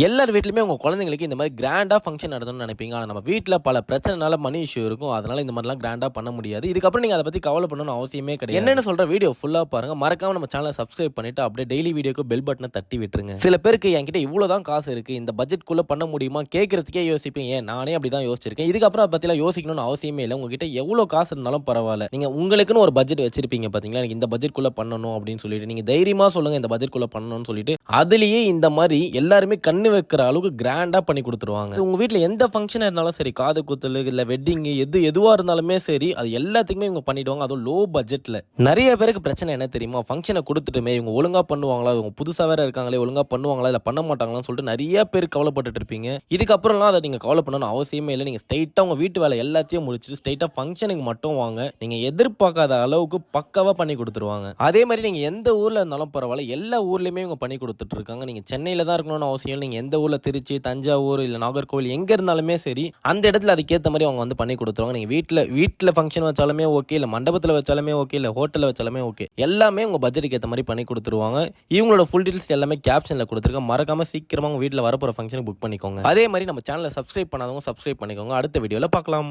எல்லார் வீட்லையுமே உங்க குழந்தைங்களுக்கு இந்த மாதிரி கிராண்டா ஃபங்க்ஷன் நடத்தணும்னு நினைப்பீங்க. ஆனா நம்ம வீட்ல பல பிரச்சனைனால மணி இஷ்யூ இருக்கும். அதனால இந்த மாதிரிலாம் கிராண்டா பண்ண முடியாது. இதுக்கப்புறம் நீங்க அத பத்தி கவலை பண்ணணும்னு அவசியமே கிடையாது. என்னன்னு சொல்ற வீடியோ ஃபுல்லா பாருங்க. மறக்காம நம்ம சேனலை சப்ஸ்கிரைப் பண்ணிட்டு அப்படியே டெய்லி வீடியோக்கு பெல் பட்டனை தட்டி விட்டுருங்க. சில பேருக்கு என்கிட்ட இவ்வளவுதான் காசு இருக்கு, இந்த பட்ஜெட்குள்ள பண்ண முடியுமா கேட்கறதுக்கே யோசிப்பீங்க. ஏன் நானே அப்படிதான் யோசிச்சிருக்கேன். இதுக்கப்புறம் அதை பத்திலாம் யோசிக்கணும்னு அவசியமே இல்லை. உங்ககிட்ட எவ்வளவு காசு இருந்தாலும் பரவாயில்ல. நீங்க உங்களுக்குன்னு ஒரு பட்ஜெட் வச்சிருப்பீங்க பாத்தீங்களா, எனக்கு இந்த பட்ஜெட்குள்ள பண்ணணும் அப்படின்னு சொல்லிட்டு நீங்க தைரியமா சொல்லுங்க இந்த பட்ஜெட்குள்ள பண்ணணும்னு சொல்லிட்டு அதுலயே இந்த மாதிரி எல்லாருமே கண்ணு வைக்கிற அளவுக்கு கிராண்டா பண்ணி கொடுத்துருவாங்க. உங்க வீட்ல எந்த ஃபங்க்ஷன் இருந்தாலும் சரி, காது குத்தல் இல்ல வெட்டிங் எதுவா இருந்தாலுமே சரி, அது எல்லாத்துக்குமே இவங்க பண்ணிடுவாங்க. அதுவும் லோ பட்ஜெட்ல. நிறைய பேருக்கு பிரச்சனை என்ன தெரியுமா, ஃபங்க்ஷனை கொடுத்துட்டுமே இவங்க ஒழுங்கா பண்ணுவாங்களா, இவங்க புதுசா வேற இருக்காங்களே ஒழுங்கா பண்ணுவாங்களா இல்ல பண்ண மாட்டாங்களான்னு சொல்லிட்டு நிறைய பேர் கவலைப்பட்டு இருப்பீங்க. இதுக்கப்புறம்லாம் அதை நீங்க கவலை பண்ணணும்னு அவசியமே இல்லை. நீங்க ஸ்ட்ரைட்டா உங்க வீட்டு வேலை எல்லாத்தையும் முடிச்சுட்டு ஸ்ட்ரைட்டா ஃபங்க்ஷனுக்கு மட்டும் வாங்க. நீங்க எதிர்பார்க்காத அளவுக்கு பக்காவா பண்ணி கொடுத்துருவாங்க. அதே மாதிரி நீங்க எந்த ஊர்ல இருந்தாலும் பரவாயில்ல, எல்லா ஊர்லயுமே இவங்க பண்ணி கொடுத்துட்டு இருக்காங்க. நீங்க சென்னையில தான் இருக்கணும்னு அவசியம் இல்லை. நீங்க எந்த ஊர்ல திருச்சி, தஞ்சாவூர் இல்ல நாகர்கோவில் எங்க இருந்தாலுமே சரி, அந்த இடத்துல அதுக்கேற்ற மாதிரி அவங்க வந்து பண்ணி கொடுத்துருவாங்க. நீங்க வீட்டில் ஃபங்க்ஷன் வச்சாலுமே ஓகே, இல்ல மண்டபத்தில் வச்சாலுமே ஓகே, இல்ல ஹோட்டலில் வச்சாலுமே ஓகே, எல்லாமே உங்க பட்ஜெட்டுக்கு ஏற்ற மாதிரி பண்ணி கொடுத்துருவாங்க. இவங்களோட ஃபுல் டீடைல்ஸ் எல்லாமே கேப்ஷன்ல கொடுத்துருக்கேன். மறக்காம சீக்கிரமா உங்க வீட்டில் வரப்போற ஃபங்க்ஷனுக்கு புக் பண்ணிக்கோங்க. அதே மாதிரி நம்ம சேனலை சப்ஸ்கிரைப் பண்ணாதவங்க சப்ஸ்கிரைப் பண்ணிக்கோங்க. அடுத்த வீடியோல பார்க்கலாம்.